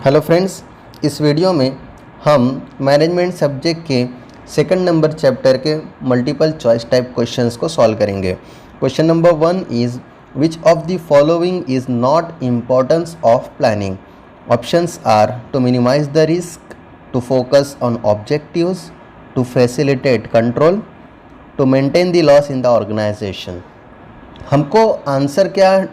Hello friends, इस video में हम मैनेजमेंट सब्जेक्ट के सेकंड नंबर चैप्टर के मल्टीपल चॉइस टाइप क्वेश्चंस को सॉल्व करेंगे। Question number 1 is which of the following is not importance of planning. Options are to minimise the risk, to focus on objectives, to facilitate control, to maintain the loss in the organisation.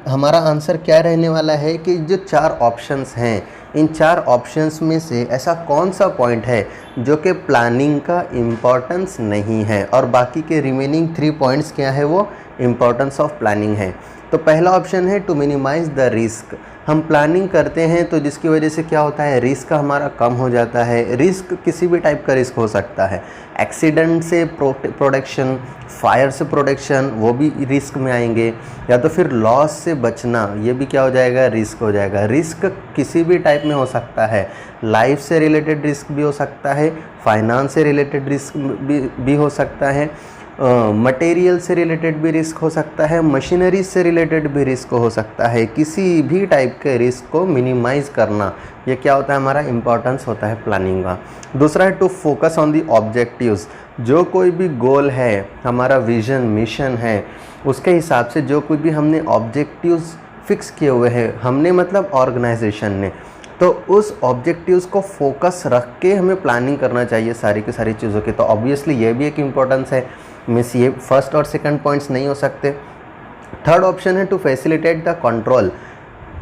हमारा answer क्या रहने वाला है कि जो चार options हैं, इन चार ऑप्शंस में से ऐसा कौन सा पॉइंट है जो कि प्लानिंग का इम्पोर्टेंस नहीं है और बाकी के रिमेनिंग 3 पॉइंट्स क्या है वो इम्पोर्टेंस ऑफ प्लानिंग है। तो पहला ऑप्शन है टू मिनिमाइज द रिस्क। हम प्लानिंग करते हैं तो जिसकी वजह से क्या होता है, रिस्क हमारा कम हो जाता है। रिस्क किसी भी टाइप का रिस्क हो सकता है, एक्सीडेंट से प्रोटेक्शन, फायर से प्रोटेक्शन, वो भी रिस्क में आएंगे, या तो फिर लॉस से बचना, ये भी क्या हो जाएगा, रिस्क हो जाएगा। रिस्क किसी भी टाइप में हो सकता है, लाइफ से रिलेटेड रिस्क भी हो सकता है, फाइनेंस से रिलेटेड रिस्क भी हो सकता है, मटेरियल से रिलेटेड भी रिस्क हो सकता है, मशीनरी से रिलेटेड भी रिस्क हो सकता है। किसी भी टाइप के रिस्क को मिनिमाइज़ करना, ये क्या होता है, हमारा इम्पोर्टेंस होता है प्लानिंग का। दूसरा है to focus on the objectives. जो कोई भी गोल है, हमारा विजन मिशन है, उसके हिसाब से जो कोई भी हमने ऑब्जेक्टिव्स फिक्स किए हुए हैं, हमने मतलब ऑर्गेनाइजेशन ने, तो उस ऑब्जेक्टिव्स को फोकस रख के हमें प्लानिंग करना चाहिए सारी की सारी चीज़ों की। तो ऑब्वियसली ये भी एक इम्पोर्टेंस है, मिस ये फर्स्ट और सेकंड पॉइंट्स नहीं हो सकते। थर्ड ऑप्शन है टू फैसिलिटेट द कंट्रोल।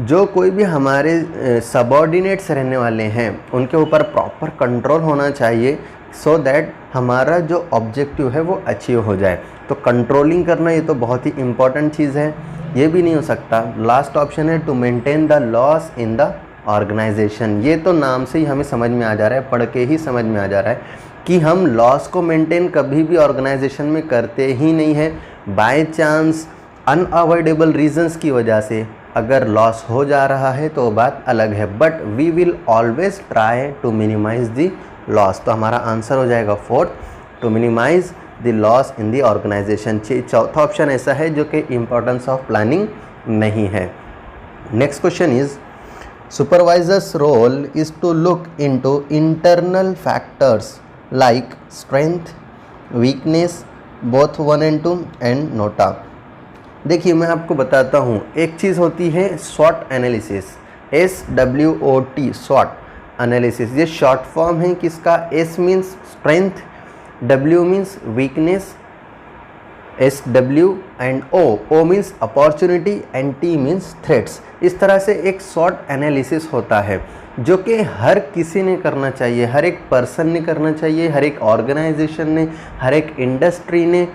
जो कोई भी हमारे सबऑर्डिनेट्स रहने वाले हैं उनके ऊपर प्रॉपर कंट्रोल होना चाहिए सो दैट हमारा जो ऑब्जेक्टिव है वो अचीव हो जाए। तो कंट्रोलिंग करना ये तो बहुत ही इम्पॉर्टेंट चीज़ है, ये भी नहीं हो सकता। लास्ट ऑप्शन है to maintain the loss in the organisation. ये तो नाम से ही हमें समझ में आ जा रहा है, पढ़ के ही समझ में आ जा रहा है कि हम लॉस को मेंटेन कभी भी ऑर्गेनाइजेशन में करते ही नहीं है। बाय चांस अनअवॉइडेबल रीजंस की वजह से अगर लॉस हो जा रहा है तो बात अलग है, but we will always try to minimise the loss. तो हमारा आंसर हो जाएगा fourth, to minimise the loss in the organisation. चौथा ऑप्शन ऐसा है जो कि इम्पोर्टेंस ऑफ प्लानिंग नहीं है। Next question is supervisors role is to look into internal factors like strength, weakness, both 1 and 2 and nota। देखिए मैं आपको बताता हूँ, एक चीज़ होती है SWOT analysis, SWOT SWOT analysis. ये शॉर्ट फॉर्म है किसका, S means strength, W means weakness, SW and O means opportunity and T means threats. इस तरह से एक SWOT एनालिसिस होता है जो कि हर किसी ने करना चाहिए, हर एक पर्सन ने करना चाहिए, हर एक ऑर्गेनाइजेशन ने, हर एक इंडस्ट्री ने।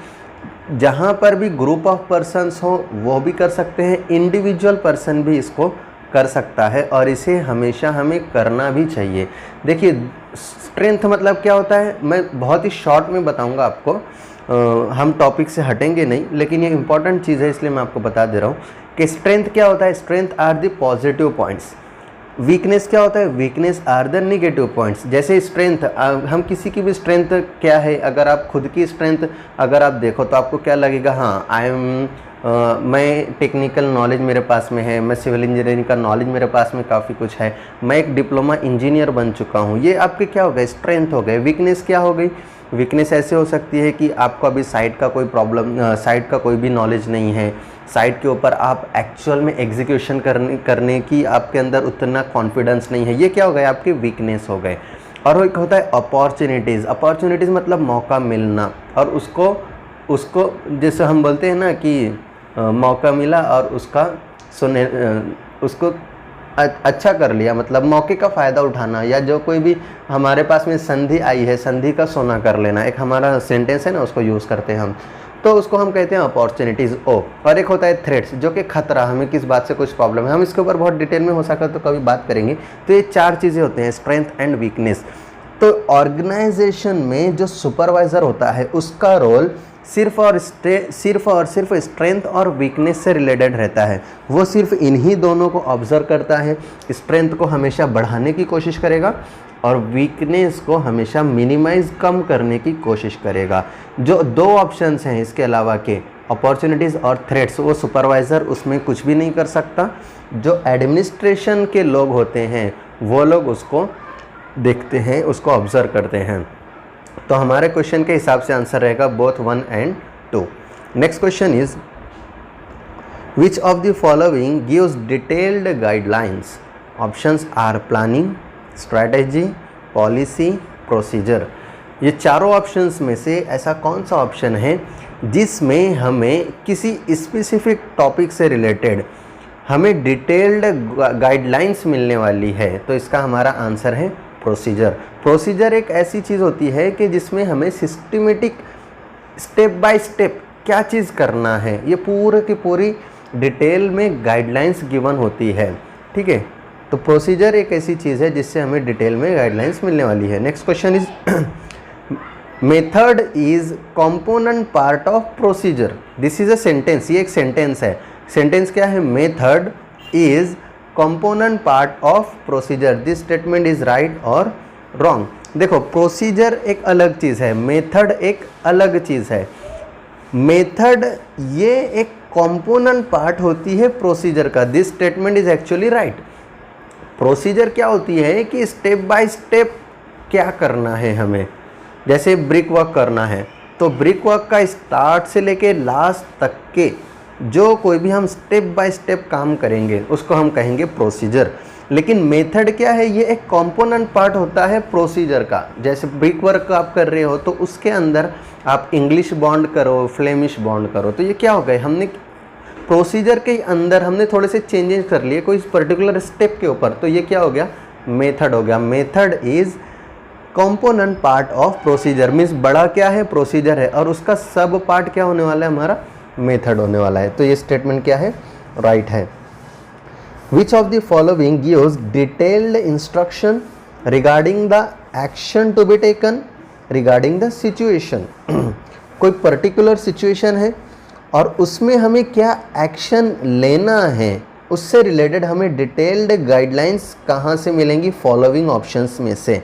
जहाँ पर भी ग्रुप ऑफ पर्सन्स हो वो भी कर सकते हैं, इंडिविजुअल पर्सन भी इसको कर सकता है और इसे हमेशा हमें करना भी चाहिए। देखिए स्ट्रेंथ मतलब क्या होता है, मैं बहुत ही शॉर्ट में बताऊंगा आपको, हम टॉपिक से हटेंगे नहीं, लेकिन ये इंपॉर्टेंट चीज़ है इसलिए मैं आपको बता दे रहा हूँ कि स्ट्रेंथ क्या होता है। Strength are the positive points. Weakness क्या होता है, weakness are the negative points. जैसे स्ट्रेंथ, हम किसी की भी स्ट्रेंथ क्या है, अगर आप खुद की स्ट्रेंथ अगर आप देखो तो आपको क्या लगेगा, हाँ मैं टेक्निकल नॉलेज मेरे पास में है, मैं सिविल इंजीनियरिंग का नॉलेज मेरे पास में काफ़ी कुछ है, मैं एक डिप्लोमा इंजीनियर बन चुका हूँ। ये आपके क्या हो गए, स्ट्रेंथ हो गए। वीकनेस क्या हो गई, वीकनेस ऐसे हो सकती है कि आपको अभी साइट का कोई प्रॉब्लम, साइट का कोई भी नॉलेज नहीं है, साइट के ऊपर आप एक्चुअल में एग्जीक्यूशन करने की आपके अंदर उतना कॉन्फिडेंस नहीं है, ये क्या हो गए, आपके वीकनेस हो गए। और एक होता है अपॉर्चुनिटीज़। अपॉर्चुनिटीज़ मतलब मौका मिलना, और उसको जैसे हम बोलते हैं ना कि मौका मिला और उसको अच्छा कर लिया, मतलब मौके का फ़ायदा उठाना, या जो कोई भी हमारे पास में संधि आई है, संधि का सोना कर लेना, एक हमारा सेंटेंस है ना, उसको यूज़ करते हैं हम, तो उसको हम कहते हैं अपॉर्चुनिटीज़ ओ। और एक होता है थ्रेट्स, जो कि खतरा, हमें किस बात से कुछ प्रॉब्लम है, हम इसके ऊपर बहुत डिटेल में हो सका तो कभी बात करेंगे। तो ये चार चीज़ें होते हैं, स्ट्रेंथ एंड वीकनेस। तो ऑर्गेनाइजेशन में जो सुपरवाइज़र होता है उसका रोल सिर्फ और सिर्फ स्ट्रेंथ और वीकनेस से रिलेटेड रहता है। वो सिर्फ इन्हीं दोनों को ऑब्जर्व करता है, स्ट्रेंथ को हमेशा बढ़ाने की कोशिश करेगा और वीकनेस को हमेशा मिनिमाइज कम करने की कोशिश करेगा। जो दो ऑप्शंस हैं इसके अलावा के, अपॉर्चुनिटीज़ और थ्रेट्स वो सुपरवाइज़र उसमें कुछ भी नहीं कर सकता। जो एडमिनिस्ट्रेशन के लोग होते हैं वो लोग उसको देखते हैं, उसको ऑब्जर्व करते हैं। तो हमारे क्वेश्चन के हिसाब से आंसर रहेगा both 1 and 2। Next question is which of the following gives detailed guidelines. Options are planning, strategy, policy, procedure. ये चारों ऑप्शंस में से ऐसा कौन सा ऑप्शन है जिसमें हमें किसी स्पेसिफिक टॉपिक से रिलेटेड हमें डिटेल्ड गाइडलाइंस मिलने वाली है? तो इसका हमारा आंसर है प्रोसीजर। प्रोसीजर एक ऐसी चीज़ होती है कि जिसमें हमें सिस्टमेटिक स्टेप बाय स्टेप क्या चीज़ करना है, ये पूरे की पूरी डिटेल में गाइडलाइंस गिवन होती है। ठीक है, तो प्रोसीजर एक ऐसी चीज़ है जिससे हमें डिटेल में गाइडलाइंस मिलने वाली है। Next question is method is component part of procedure. This is a sentence, ये एक सेंटेंस है। सेंटेंस क्या है? Method is component part of procedure. This statement is right और रॉन्ग। देखो, प्रोसीजर एक अलग चीज़ है, मेथड एक अलग चीज़ है। मेथड ये एक कंपोनेंट पार्ट होती है प्रोसीजर का। This statement is actually right. Procedure क्या होती है कि स्टेप बाय स्टेप क्या करना है हमें। जैसे ब्रिक वर्क करना है तो ब्रिक वर्क का स्टार्ट से लेके लास्ट तक के जो कोई भी हम स्टेप बाय स्टेप काम करेंगे उसको हम कहेंगे प्रोसीजर। लेकिन मेथड क्या है? ये एक कंपोनेंट पार्ट होता है प्रोसीजर का। जैसे ब्रिक वर्क आप कर रहे हो तो उसके अंदर आप इंग्लिश बॉन्ड करो, फ्लेमिश बॉन्ड करो, तो ये क्या हो गए? हमने प्रोसीजर के अंदर हमने थोड़े से चेंजेस कर लिए कोई पर्टिकुलर स्टेप के ऊपर, तो ये क्या हो गया? मेथड हो गया। Method is component part of procedure. Means बड़ा क्या है? प्रोसीजर है, और उसका सब पार्ट क्या होने वाला है? हमारा मेथड होने वाला है। तो ये स्टेटमेंट क्या है? राइट है। Which of the following gives detailed instruction regarding the action to be taken regarding the situation. कोई पर्टिकुलर सिचुएशन है और उसमें हमें क्या एक्शन लेना है, उससे रिलेटेड हमें डिटेल्ड गाइडलाइंस कहाँ से मिलेंगी? फॉलोइंग ऑप्शंस में से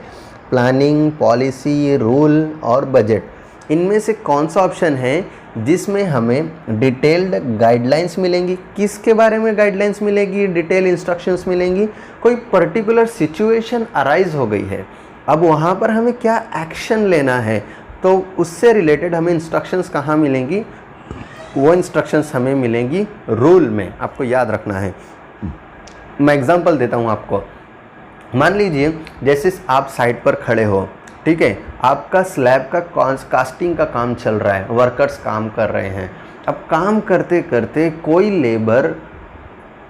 प्लानिंग, पॉलिसी, रूल और बजट। इनमें से कौन सा ऑप्शन है जिसमें हमें डिटेल्ड गाइडलाइंस मिलेंगी? किसके बारे में गाइडलाइंस मिलेगी, डिटेल इंस्ट्रक्शंस मिलेंगी? कोई पर्टिकुलर सिचुएशन अराइज हो गई है, अब वहाँ पर हमें क्या एक्शन लेना है, तो उससे रिलेटेड हमें इंस्ट्रक्शंस कहाँ मिलेंगी? वो इंस्ट्रक्शंस हमें मिलेंगी रूल में। आपको याद रखना है। मैं एग्जांपल देता हूँ आपको। मान लीजिए जैसे आप साइट पर खड़े हो, ठीक है, आपका स्लैब का कास्टिंग का काम चल रहा है, वर्कर्स काम कर रहे हैं। अब काम करते करते कोई लेबर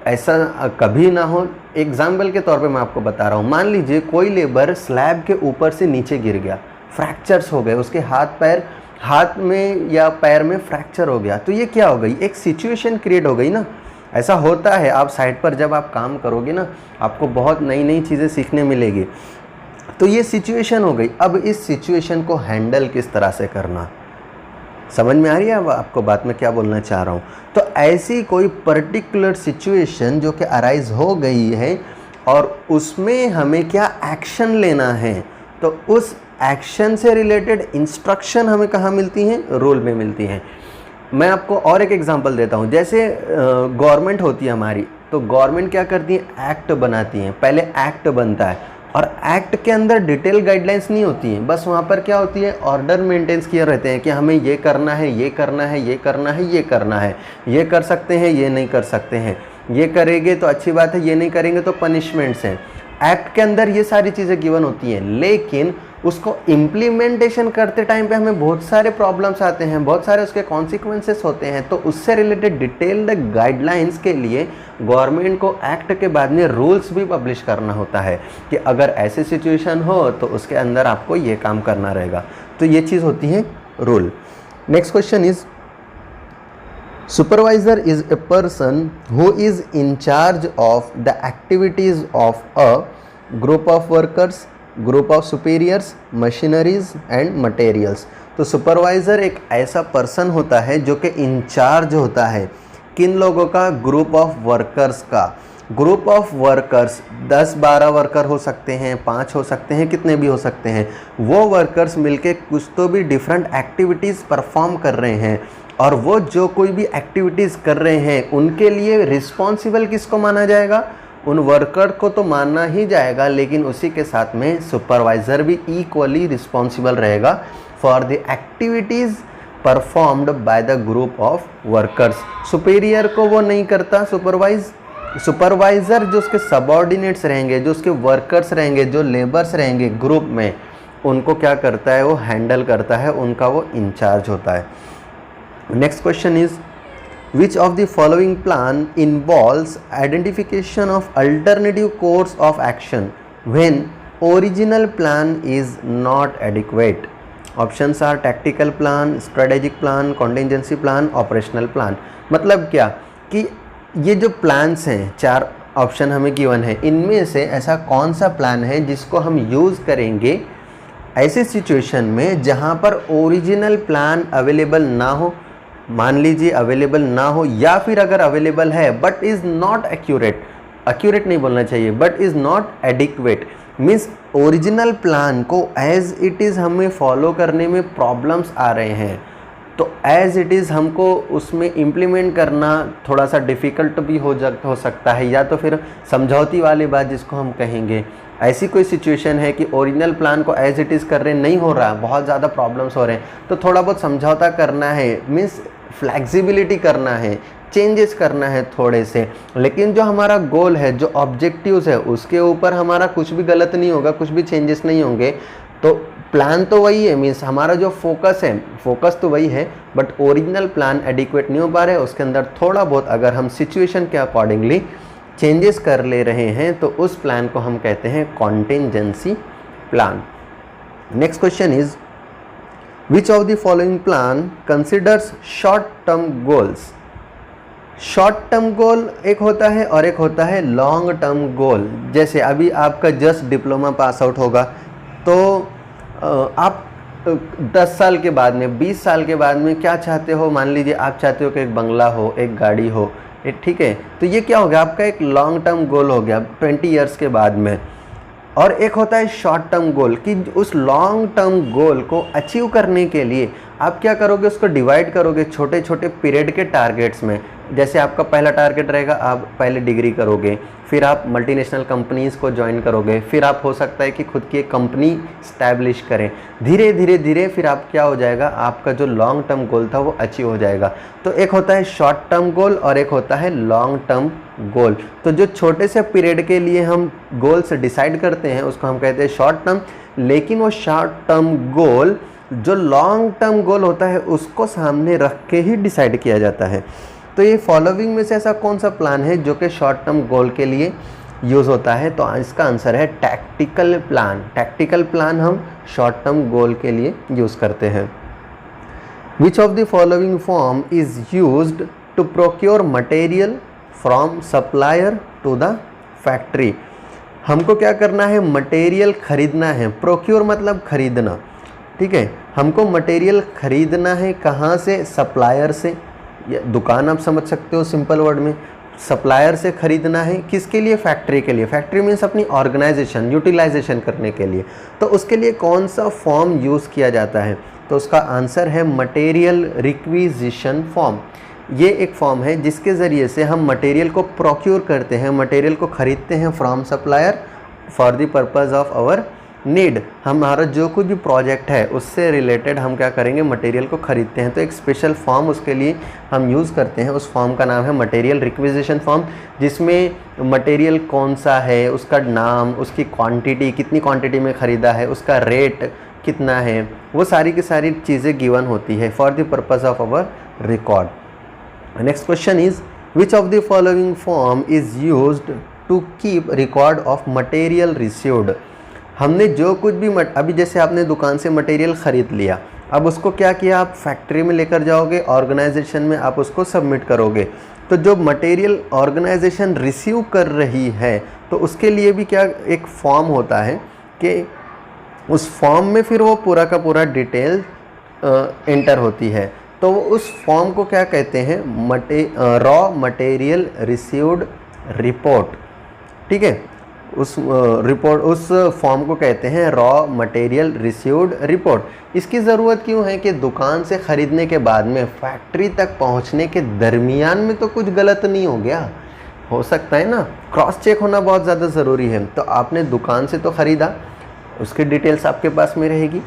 ऐसा कभी ना हो, एग्जाम्पल के तौर पे मैं आपको बता रहा हूँ, मान लीजिए कोई लेबर स्लैब के ऊपर से नीचे गिर गया, फ्रैक्चर्स हो गए, उसके हाथ में या पैर में फ्रैक्चर हो गया, तो ये क्या हो गई? एक सिचुएशन क्रिएट हो गई ना। ऐसा होता है, आप साइट पर जब आप काम करोगे ना, आपको बहुत नई नई चीज़ें सीखने मिलेगी। तो ये सिचुएशन हो गई। अब इस सिचुएशन को हैंडल किस तरह से करना, समझ में आ रही है अब आपको बात में क्या बोलना चाह रहा हूँ? तो ऐसी कोई पर्टिकुलर सिचुएशन जो कि अराइज हो गई है और उसमें हमें क्या एक्शन लेना है, तो उस एक्शन से रिलेटेड इंस्ट्रक्शन हमें कहाँ मिलती हैं? रूल में मिलती हैं। मैं आपको और एक एग्जांपल देता हूँ। जैसे गवर्नमेंट होती है हमारी, तो गवर्नमेंट क्या करती है? एक्ट बनाती है। पहले एक्ट बनता है और एक्ट के अंदर डिटेल गाइडलाइंस नहीं होती हैं, बस वहाँ पर क्या होती है? ऑर्डर मेंटेन्स किए रहते हैं कि हमें ये करना है, ये करना है, ये करना है, ये करना है, ये कर सकते हैं, ये नहीं कर सकते हैं, ये करेंगे तो अच्छी बात है, ये नहीं करेंगे तो पनिशमेंट्स हैं। एक्ट के अंदर ये सारी चीज़ें गिवन होती हैं, लेकिन उसको इम्प्लीमेंटेशन करते टाइम पे हमें बहुत सारे प्रॉब्लम्स आते हैं, बहुत सारे उसके कॉन्सिक्वेंसेस होते हैं। तो उससे रिलेटेड डिटेल्ड गाइडलाइंस के लिए गवर्नमेंट को एक्ट के बाद में रूल्स भी पब्लिश करना होता है कि अगर ऐसी सिचुएशन हो तो उसके अंदर आपको ये काम करना रहेगा। तो ये चीज़ होती है rule. Next question is supervisor is a person who is in charge of the activities of a group of workers, group of superiors, machineries and materials. तो सुपरवाइज़र एक ऐसा पर्सन होता है जो कि इंचार्ज होता है किन लोगों का? ग्रुप ऑफ वर्कर्स का। ग्रुप ऑफ वर्कर्स 10-12 वर्कर हो सकते हैं, 5 हो सकते हैं, कितने भी हो सकते हैं, वो वर्कर्स मिलके कुछ तो भी डिफरेंट एक्टिविटीज़ परफॉर्म कर रहे हैं, और वो जो कोई भी एक्टिविटीज़ कर रहे हैं उनके लिए रिस्पॉन्सिबल किसको माना जाएगा? उन वर्कर को तो मानना ही जाएगा, लेकिन उसी के साथ में सुपरवाइज़र भी इक्वली रिस्पॉन्सिबल रहेगा for the activities performed by the group of workers. Superior को वो नहीं करता सुपरवाइज़र जो उसके सबऑर्डिनेट्स रहेंगे, जो उसके वर्कर्स रहेंगे, जो लेबर्स रहेंगे ग्रुप में, उनको क्या करता है? वो हैंडल करता है, उनका वो इंचार्ज होता है। Next question is which of the following plan involves identification of alternative course of action when original plan is not adequate? Options are tactical plan, strategic plan, contingency plan, operational plan। मतलब क्या कि ये जो plans हैं, 4 option हमें given है, इनमें से ऐसा कौन सा प्लान है जिसको हम यूज़ करेंगे ऐसी सिचुएशन में जहाँ पर ओरिजिनल प्लान अवेलेबल ना हो, मान लीजिए अवेलेबल ना हो, या फिर अगर अवेलेबल है बट इज़ नॉट एक्यूरेट नहीं बोलना चाहिए, but is not adequate, means original plan को एज इट इज़ हमें फॉलो करने में प्रॉब्लम्स आ रहे हैं, तो एज इट इज़ हमको उसमें इम्प्लीमेंट करना थोड़ा सा डिफ़िकल्ट भी हो सकता है, या तो फिर समझौती वाली बात जिसको हम कहेंगे। ऐसी कोई सिचुएशन है कि ओरिजिनल प्लान को एज इट इज़ कर रहे नहीं हो रहा, बहुत ज़्यादा प्रॉब्लम्स हो रहे हैं, तो थोड़ा बहुत समझौता करना है, मीन्स फ्लैक्सिबिलिटी करना है, चेंजेस करना है थोड़े से, लेकिन जो हमारा गोल है, जो ऑब्जेक्टिव्स है, उसके ऊपर हमारा कुछ भी गलत नहीं होगा, कुछ भी चेंजेस नहीं होंगे। तो प्लान तो वही है, मीन्स हमारा जो फोकस तो वही है, बट ओरिजिनल प्लान एडिक्वेट नहीं हो पा रहा है, उसके अंदर थोड़ा बहुत अगर हम सिचुएशन के अकॉर्डिंगली चेंजेस कर ले रहे हैं तो उस प्लान को हम कहते हैं contingency plan. Next question is which of the following plan considers short term goals? Short term goal एक होता है और एक होता है लॉन्ग टर्म गोल। जैसे अभी आपका जस्ट डिप्लोमा पास आउट होगा, तो आप 10 साल के बाद में, 20 साल के बाद में क्या चाहते हो? मान लीजिए आप चाहते हो कि एक बंगला हो, एक गाड़ी हो, ठीक है, तो ये क्या हो गया? आपका एक लॉन्ग टर्म गोल हो गया 20 ईयर्स के बाद में। और एक होता है शॉर्ट टर्म गोल कि उस लॉन्ग टर्म गोल को अचीव करने के लिए आप क्या करोगे? उसको डिवाइड करोगे छोटे छोटे पीरियड के टारगेट्स में। जैसे आपका पहला टारगेट रहेगा, आप पहले डिग्री करोगे, फिर आप मल्टीनेशनल कंपनीज़ को ज्वाइन करोगे, फिर आप हो सकता है कि खुद की एक कंपनी स्टैब्लिश करें, धीरे धीरे धीरे फिर आप क्या हो जाएगा? आपका जो लॉन्ग टर्म गोल था वो अचीव हो जाएगा। तो एक होता है शॉर्ट टर्म गोल और एक होता है लॉन्ग टर्म गोल। तो जो छोटे से पीरियड के लिए हम गोल्स डिसाइड करते हैं उसको हम कहते हैं शॉर्ट टर्म, लेकिन वो शॉर्ट टर्म गोल जो लॉन्ग टर्म गोल होता है उसको सामने रख के ही डिसाइड किया जाता है। तो ये फॉलोइंग में से ऐसा कौन सा प्लान है जो कि शॉर्ट टर्म गोल के लिए यूज़ होता है? तो इसका आंसर है टैक्टिकल प्लान। टैक्टिकल प्लान हम शॉर्ट टर्म गोल के लिए यूज़ करते हैं। Which of the following form is used to procure material from supplier to the factory? हमको क्या करना है? मटेरियल खरीदना है। प्रोक्योर मतलब खरीदना, ठीक है, हमको मटेरियल खरीदना है कहाँ से? सप्लायर से, या दुकान आप समझ सकते हो सिंपल वर्ड में। सप्लायर से खरीदना है किसके लिए? फैक्ट्री के लिए। फैक्ट्री मीन्स अपनी ऑर्गेनाइजेशन, यूटिलाइजेशन करने के लिए। तो उसके लिए कौन सा फॉर्म यूज़ किया जाता है? तो उसका आंसर है मटेरियल रिक्विजिशन फॉर्म। ये एक फॉर्म है जिसके ज़रिए से हम मटेरियल को प्रोक्योर करते हैं, मटेरियल को ख़रीदते हैं from supplier for the purpose of our need. हमारा जो कुछ भी प्रोजेक्ट है उससे रिलेटेड हम क्या करेंगे? मटेरियल को ख़रीदते हैं। तो एक स्पेशल फॉर्म उसके लिए हम यूज़ करते हैं, उस फॉर्म का नाम है मटेरियल रिक्विजिशन फॉर्म, जिसमें मटेरियल कौन सा है, उसका नाम, उसकी क्वांटिटी, कितनी क्वांटिटी में ख़रीदा है, उसका रेट कितना है, वो सारी की सारी चीज़ें गिवन होती है for the purpose of our record. Next question is which of the following form is used to keep record of material received? हमने जो कुछ भी अभी जैसे आपने दुकान से मटेरियल ख़रीद लिया, अब उसको क्या किया? आप फैक्ट्री में लेकर जाओगे, ऑर्गेनाइजेशन में आप उसको सबमिट करोगे। तो जो मटेरियल ऑर्गेनाइजेशन रिसीव कर रही है तो उसके लिए भी क्या एक फॉर्म होता है कि उस फॉर्म में फिर वो पूरा का पूरा डिटेल एंटर होती है। तो उस फॉर्म को क्या कहते हैं? रॉ मटेरियल रिसीव्ड रिपोर्ट, ठीक है। उस रिपोर्ट, उस फॉर्म को कहते हैं रॉ मटेरियल रिसीव्ड रिपोर्ट। इसकी ज़रूरत क्यों है कि दुकान से ख़रीदने के बाद में फैक्ट्री तक पहुंचने के दरमियान में तो कुछ गलत नहीं हो गया, हो सकता है ना, क्रॉस चेक होना बहुत ज़्यादा ज़रूरी है। तो आपने दुकान से तो ख़रीदा, उसकी डिटेल्स आपके पास में रहेगी।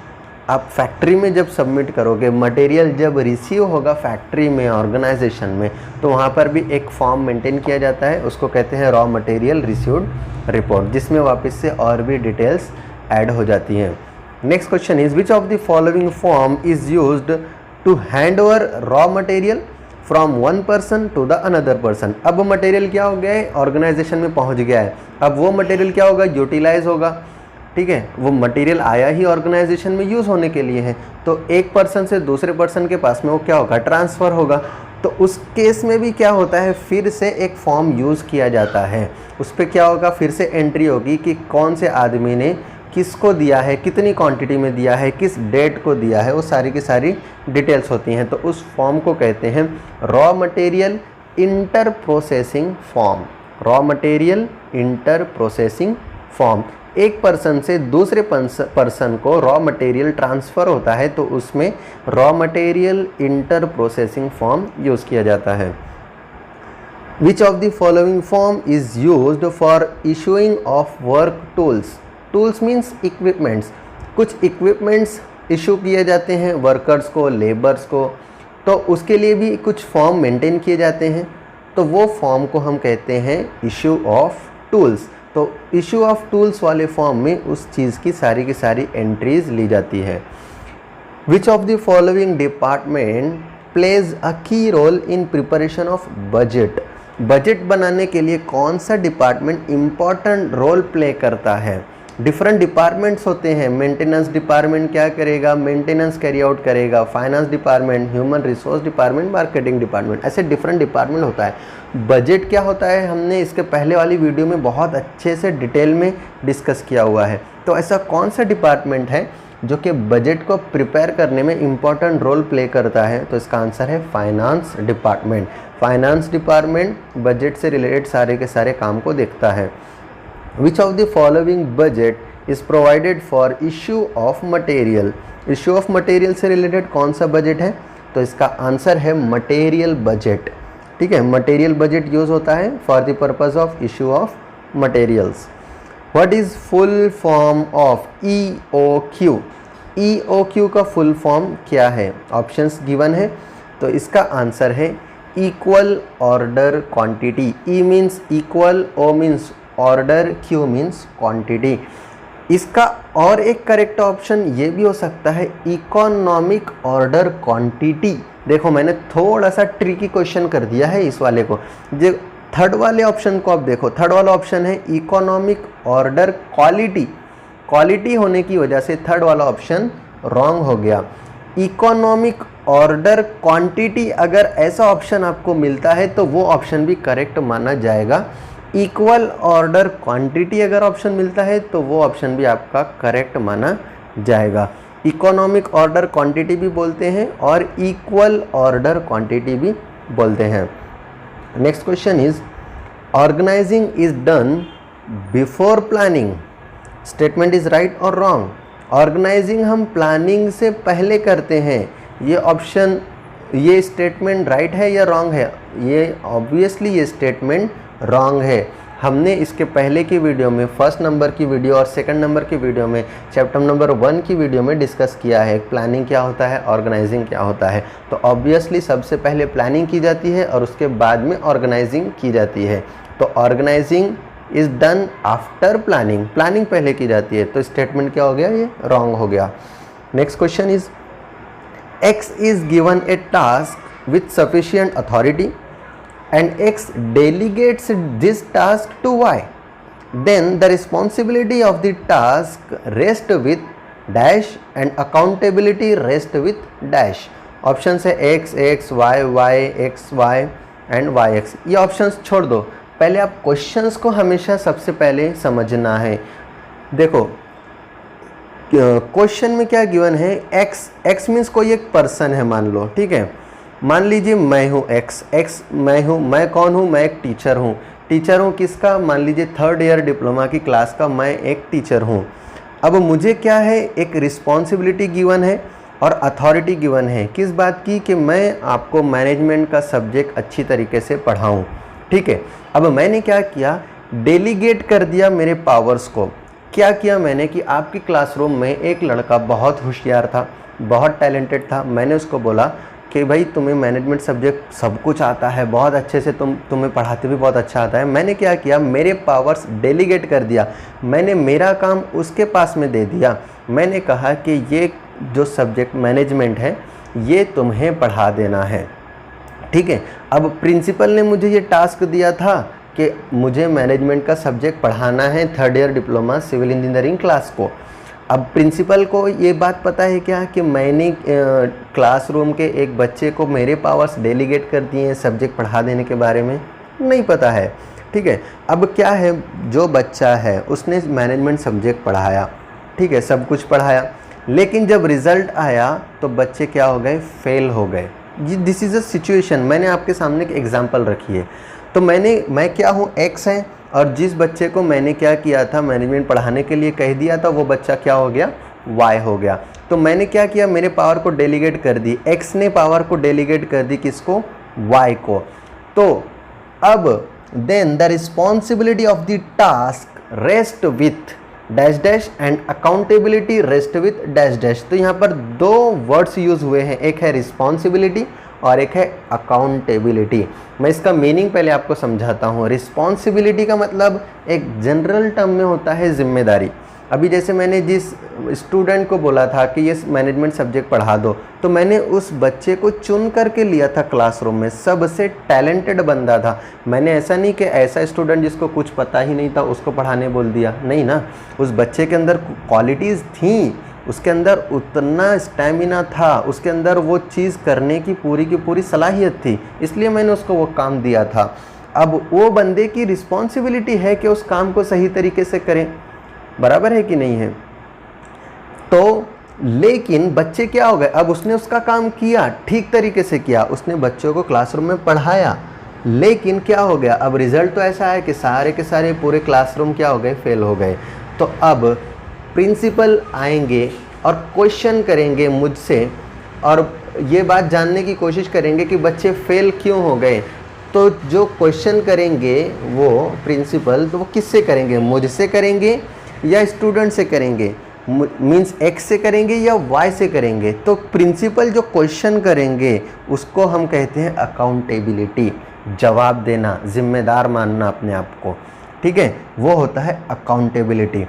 आप फैक्ट्री में जब सबमिट करोगे, मटेरियल जब रिसीव होगा फैक्ट्री में, ऑर्गेनाइजेशन में, तो वहाँ पर भी एक फॉर्म मेंटेन किया जाता है, उसको कहते हैं रॉ मटेरियल रिसीव्ड रिपोर्ट, जिसमें वापस से और भी डिटेल्स ऐड हो जाती हैं। Next question is which of the following form is used to hand over raw material from one person to the another person. अब वो मटेरियल क्या हो गया है, ऑर्गेनाइजेशन में पहुंच गया है। अब वो मटेरियल क्या होगा, यूटिलाइज होगा, ठीक है। वो मटेरियल आया ही ऑर्गेनाइजेशन में यूज़ होने के लिए है, तो एक पर्सन से दूसरे पर्सन के पास में वो क्या होगा, ट्रांसफ़र होगा। तो उस केस में भी क्या होता है, फिर से एक फॉर्म यूज़ किया जाता है। उस पर क्या होगा, फिर से एंट्री होगी कि कौन से आदमी ने किसको दिया है, कितनी क्वांटिटी में दिया है, किस डेट को दिया है, वो सारी की सारी डिटेल्स होती हैं। तो उस फॉर्म को कहते हैं raw material inter processing form. Raw material inter processing form, एक पर्सन से दूसरे पर्सन को रॉ मटेरियल ट्रांसफ़र होता है, तो उसमें raw material inter processing form use किया जाता है। Which of the following form is used for issuing of work tools. Tools means equipments, कुछ इक्विपमेंट्स इशू किए जाते हैं वर्कर्स को, लेबर्स को, तो उसके लिए भी कुछ फॉर्म मेंटेन किए जाते हैं, तो वो फॉर्म को हम कहते हैं इशू ऑफ टूल्स। तो इशू ऑफ टूल्स वाले फॉर्म में उस चीज़ की सारी एंट्रीज ली जाती है। Which of the following department plays a key role in preparation of budget. Budget बनाने के लिए कौन सा डिपार्टमेंट इम्पॉर्टेंट रोल प्ले करता है। डिफरेंट डिपार्टमेंट्स होते हैं, मेंटेनेंस डिपार्टमेंट क्या करेगा, मेंटेनेंस कैरी आउट करेगा, finance department, human resource department, marketing department, ऐसे डिफरेंट डिपार्टमेंट होता है। बजट क्या होता है, हमने इसके पहले वाली वीडियो में बहुत अच्छे से डिटेल में डिस्कस किया हुआ है। तो ऐसा कौन सा डिपार्टमेंट है जो कि बजट को प्रिपेयर करने में इम्पॉर्टेंट रोल प्ले करता है, तो इसका आंसर है finance department. Finance department budget से रिलेटेड सारे के सारे काम को देखता है। Which of the following budget is provided for issue of material? Issue of material से रिलेटेड कौन सा बजट है, तो इसका आंसर है मटेरियल बजट, ठीक है। मटेरियल बजट यूज़ होता है for the purpose of issue of materials. What is full form of EOQ? EOQ का फुल फॉर्म क्या है, ऑप्शंस गिवन है, तो इसका आंसर है equal order quantity. E means equal, O means order, Q means quantity. इसका और एक करेक्ट ऑप्शन ये भी हो सकता है इकोनॉमिक ऑर्डर क्वांटिटी। देखो मैंने थोड़ा सा ट्रिकी क्वेश्चन कर दिया है इस वाले को। जो थर्ड वाले ऑप्शन को आप देखो, थर्ड वाला ऑप्शन है इकोनॉमिक ऑर्डर क्वालिटी। क्वालिटी होने की वजह से थर्ड वाला ऑप्शन रॉन्ग हो गया। इकोनॉमिक ऑर्डर क्वांटिटी अगर ऐसा ऑप्शन आपको मिलता है तो वो ऑप्शन भी करेक्ट माना जाएगा। इक्वल ऑर्डर क्वांटिटी अगर ऑप्शन मिलता है तो वो ऑप्शन भी आपका करेक्ट माना जाएगा। इकोनॉमिक ऑर्डर क्वांटिटी भी बोलते हैं और इक्वल ऑर्डर क्वांटिटी भी बोलते हैं। Next question is organizing is done before planning. Statement is right और रॉन्ग। ऑर्गेनाइजिंग हम प्लानिंग से पहले करते हैं, ये ऑप्शन, ये स्टेटमेंट राइट है या रॉन्ग है? ये ऑब्वियसली ये स्टेटमेंट रॉन्ग है। हमने इसके पहले की वीडियो में, फर्स्ट नंबर की वीडियो और सेकंड नंबर की वीडियो में, चैप्टर नंबर 1 की वीडियो में डिस्कस किया है प्लानिंग क्या होता है, ऑर्गेनाइजिंग क्या होता है। तो ऑब्वियसली सबसे पहले प्लानिंग की जाती है और उसके बाद में ऑर्गेनाइजिंग की जाती है। तो organizing is done after planning, planning पहले की जाती है। तो स्टेटमेंट क्या हो गया, ये रॉन्ग हो गया। Next question is X is given a task with sufficient authority and X delegates this task to Y. Then the responsibility of the task rests with dash and accountability rests with dash. Option है X, X, Y, Y, X, Y and YX। ये options छोड़ दो, पहले आप questions को हमेशा सबसे पहले समझना है। देखो क्वेश्चन में क्या गिवन है, एक्स मीन्स कोई एक पर्सन है मान लो, ठीक है। मान लीजिए मैं हूँ एक्स मैं कौन हूँ, मैं एक टीचर हूँ। टीचर हूँ किसका, मान लीजिए 3rd ईयर डिप्लोमा की क्लास का मैं एक टीचर हूँ। अब मुझे क्या है, एक रिस्पॉन्सिबिलिटी गिवन है और अथॉरिटी गिवन है किस बात की, कि मैं आपको मैनेजमेंट का सब्जेक्ट अच्छी तरीके से पढ़ाऊँ। ठीक है, अब मैंने क्या किया, डेलीगेट कर दिया मेरे पावर्स को। क्या किया मैंने कि आपकी क्लासरूम में एक लड़का बहुत होशियार था, बहुत टैलेंटेड था। मैंने उसको बोला कि भाई तुम्हें मैनेजमेंट सब्जेक्ट सब कुछ आता है, बहुत अच्छे से तुम्हें पढ़ाते भी बहुत अच्छा आता है। मैंने क्या किया, मेरे पावर्स डेलीगेट कर दिया, मैंने मेरा काम उसके पास में दे दिया। मैंने कहा कि ये जो सब्जेक्ट मैनेजमेंट है ये तुम्हें पढ़ा देना है। ठीक है, अब प्रिंसिपल ने मुझे ये टास्क दिया था कि मुझे मैनेजमेंट का सब्जेक्ट पढ़ाना है 3rd year diploma civil engineering class को। अब प्रिंसिपल को ये बात पता है क्या कि मैंने क्लासरूम के एक बच्चे को मेरे पावर्स डेलीगेट कर दिए हैं सब्जेक्ट पढ़ा देने के बारे में? नहीं पता है। ठीक है, अब क्या है, जो बच्चा है उसने मैनेजमेंट सब्जेक्ट पढ़ाया, ठीक है, सब कुछ पढ़ाया, लेकिन जब रिज़ल्ट आया तो बच्चे क्या हो गए, फेल हो गए। दिस इज़ अ सिचुएशन, मैंने आपके सामने एक एग्जांपल रखी है। तो मैं क्या हूँ, एक्स है, और जिस बच्चे को मैंने क्या किया था, मैनेजमेंट पढ़ाने के लिए कह दिया था, वो बच्चा क्या हो गया, वाई हो गया। तो मैंने क्या किया, मेरे पावर को डेलीगेट कर दी, एक्स ने पावर को डेलीगेट कर दी किसको, वाई को। तो अब then the responsibility of the task rest with dash dash and accountability rest with dash dash. तो यहाँ पर दो वर्ड्स यूज हुए हैं, एक है रिस्पॉन्सिबिलिटी और एक है अकाउंटेबिलिटी। मैं इसका मीनिंग पहले आपको समझाता हूँ। रिस्पॉन्सिबिलिटी का मतलब एक जनरल टर्म में होता है जिम्मेदारी। अभी जैसे मैंने जिस स्टूडेंट को बोला था कि ये मैनेजमेंट सब्जेक्ट पढ़ा दो, तो मैंने उस बच्चे को चुन करके लिया था क्लासरूम में, सबसे टैलेंटेड बंदा था। मैंने ऐसा नहीं कि ऐसा स्टूडेंट जिसको कुछ पता ही नहीं था उसको पढ़ाने बोल दिया, नहीं ना। उस बच्चे के अंदर क्वालिटीज़ थी, उसके अंदर उतना स्टैमिना था, उसके अंदर वो चीज़ करने की पूरी सलाहियत थी, इसलिए मैंने उसको वो काम दिया था। अब वो बंदे की रिस्पॉन्सिबिलिटी है कि उस काम को सही तरीके से करें, बराबर है कि नहीं है। तो लेकिन बच्चे क्या हो गए, अब उसने उसका काम किया, ठीक तरीके से किया, उसने बच्चों को क्लासरूम में पढ़ाया, लेकिन क्या हो गया, अब रिजल्ट तो ऐसा है कि सारे के सारे पूरे क्लासरूम क्या हो गए, फेल हो गए। तो अब प्रिंसिपल आएंगे और क्वेश्चन करेंगे मुझसे और ये बात जानने की कोशिश करेंगे कि बच्चे फेल क्यों हो गए। तो जो क्वेश्चन करेंगे वो प्रिंसिपल, तो वो किससे करेंगे, मुझसे करेंगे या स्टूडेंट से करेंगे, मीन्स एक्स से करेंगे या वाई से करेंगे। तो प्रिंसिपल जो क्वेश्चन करेंगे उसको हम कहते हैं अकाउंटेबिलिटी, जवाब देना, जिम्मेदार मानना अपने आप को, ठीक है, वो होता है अकाउंटेबिलिटी।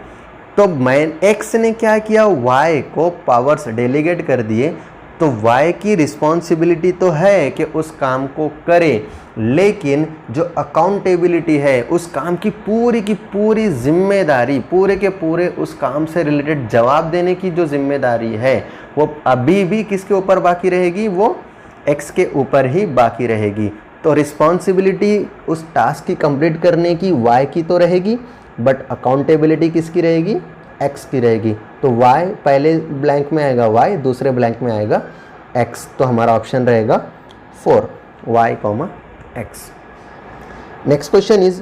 तो मैं एक्स ने क्या किया, वाई को पावर्स डेलीगेट कर दिए, तो वाई की रिस्पॉन्सिबिलिटी तो है कि उस काम को करे, लेकिन जो अकाउंटेबिलिटी है, उस काम की पूरी जिम्मेदारी, पूरे के पूरे उस काम से रिलेटेड जवाब देने की जो जिम्मेदारी है, वो अभी भी किसके ऊपर बाकी रहेगी, वो एक्स के ऊपर ही बाकी रहेगी। तो रिस्पॉन्सिबिलिटी उस टास्क की कंप्लीट करने की वाई की तो रहेगी, बट अकाउंटेबिलिटी किसकी रहेगी, एक्स की रहेगी। तो y पहले ब्लैंक में आएगा y, दूसरे ब्लैंक में आएगा x, तो हमारा ऑप्शन रहेगा 4, y, x। Next question is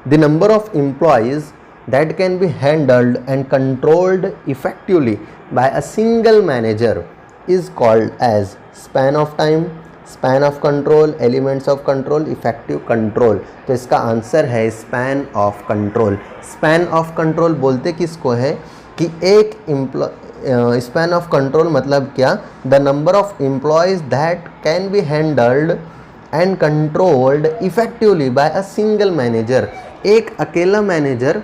the number of employees that can be handled and controlled effectively by a single manager is called as span of time, span of control, elements of control, effective control. तो इसका answer है span of control. Span of control बोलते किसको है कि एक span of control मतलब क्या, the number of employees that can be handled and controlled effectively by a single manager. एक अकेला मैनेजर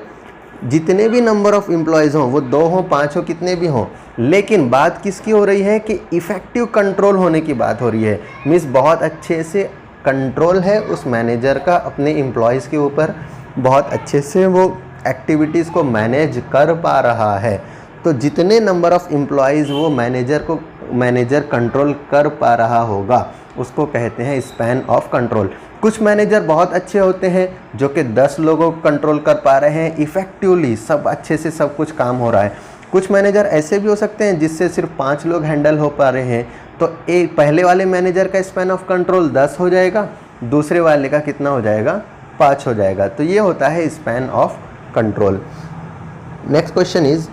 जितने भी नंबर ऑफ एम्प्लॉयज़ हों, वो 2 हों, 5 हों, कितने भी हों, लेकिन बात किसकी हो रही है कि इफ़ेक्टिव कंट्रोल होने की बात हो रही है। मीन्स बहुत अच्छे से कंट्रोल है उस मैनेजर का अपने एम्प्लॉयज़ के ऊपर, बहुत अच्छे से वो एक्टिविटीज़ को मैनेज कर पा रहा है। तो जितने नंबर ऑफ एम्प्लॉयज़ वो मैनेजर कंट्रोल कर पा रहा होगा उसको कहते हैं स्पैन ऑफ कंट्रोल। कुछ मैनेजर बहुत अच्छे होते हैं जो कि 10 लोगों को कंट्रोल कर पा रहे हैं इफ़ेक्टिवली, सब अच्छे से सब कुछ काम हो रहा है। कुछ मैनेजर ऐसे भी हो सकते हैं जिससे सिर्फ 5 लोग हैंडल हो पा रहे हैं, तो एक पहले वाले मैनेजर का स्पैन ऑफ कंट्रोल 10 हो जाएगा, दूसरे वाले का कितना हो जाएगा, 5 हो जाएगा। तो ये होता है span of control. Next question is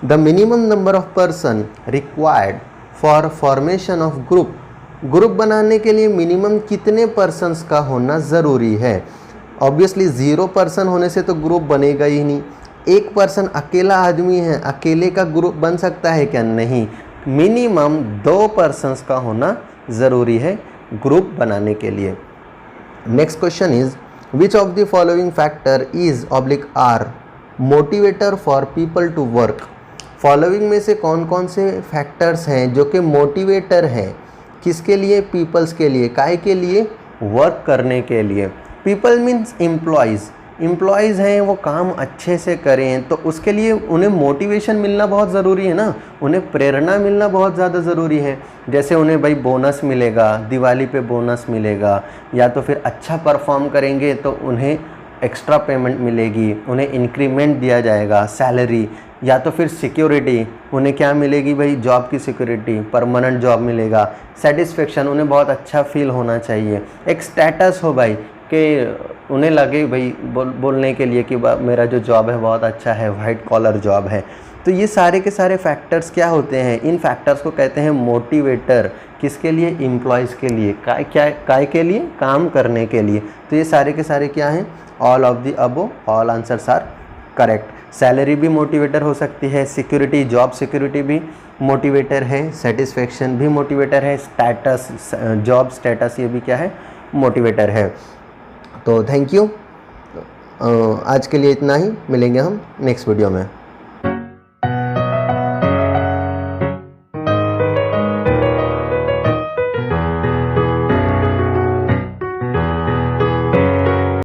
the minimum number of person required for formation of group. Group बनाने के लिए मिनिमम कितने पर्सन्स का होना ज़रूरी है? ऑब्वियसली 0 पर्सन होने से तो ग्रुप बनेगा ही नहीं। एक पर्सन अकेला आदमी है, अकेले का ग्रुप बन सकता है क्या? नहीं, मिनिमम 2 पर्सन्स का होना ज़रूरी है ग्रुप बनाने के लिए। Next question is which of the following factor is are motivator for people to work. Following में से कौन कौन से फैक्टर्स हैं जो कि मोटिवेटर हैं किसके लिए? पीपल्स के लिए। काहे के लिए? वर्क करने के लिए। People means employees. एम्प्लॉयज़ हैं, वो काम अच्छे से करें तो उसके लिए उन्हें मोटिवेशन मिलना बहुत ज़रूरी है ना, उन्हें प्रेरणा मिलना बहुत ज़्यादा ज़रूरी है। जैसे उन्हें भाई बोनस मिलेगा, दिवाली पे बोनस मिलेगा, या तो फिर अच्छा परफॉर्म करेंगे तो उन्हें एक्स्ट्रा पेमेंट मिलेगी, उन्हें इंक्रीमेंट दिया जाएगा, सैलरी, या तो फिर सिक्योरिटी, उन्हें क्या मिलेगी भाई, जॉब की सिक्योरिटी, परमानेंट जॉब मिलेगा, सेटिस्फेक्शन, उन्हें बहुत अच्छा फील होना चाहिए, एक स्टेटस हो भाई कि उन्हें लगे भाई बोलने के लिए कि मेरा जो जॉब है बहुत अच्छा है, वाइट कॉलर जॉब है। तो ये सारे के सारे फैक्टर्स क्या होते हैं? इन फैक्टर्स को कहते हैं मोटिवेटर। किसके लिए? एम्प्लॉयज़ के लिए। काय के लिए? काम करने के लिए। तो ये सारे के सारे क्या हैं? All of the above, all answers are correct. Salary भी मोटिवेटर हो सकती है, सिक्योरिटी, जॉब सिक्योरिटी भी मोटिवेटर है, सेटिस्फेक्शन भी मोटिवेटर है, स्टेटस, जॉब स्टेटस, ये भी क्या है? मोटिवेटर है। तो थैंक यू, आज के लिए इतना ही, मिलेंगे हम नेक्स्ट वीडियो में।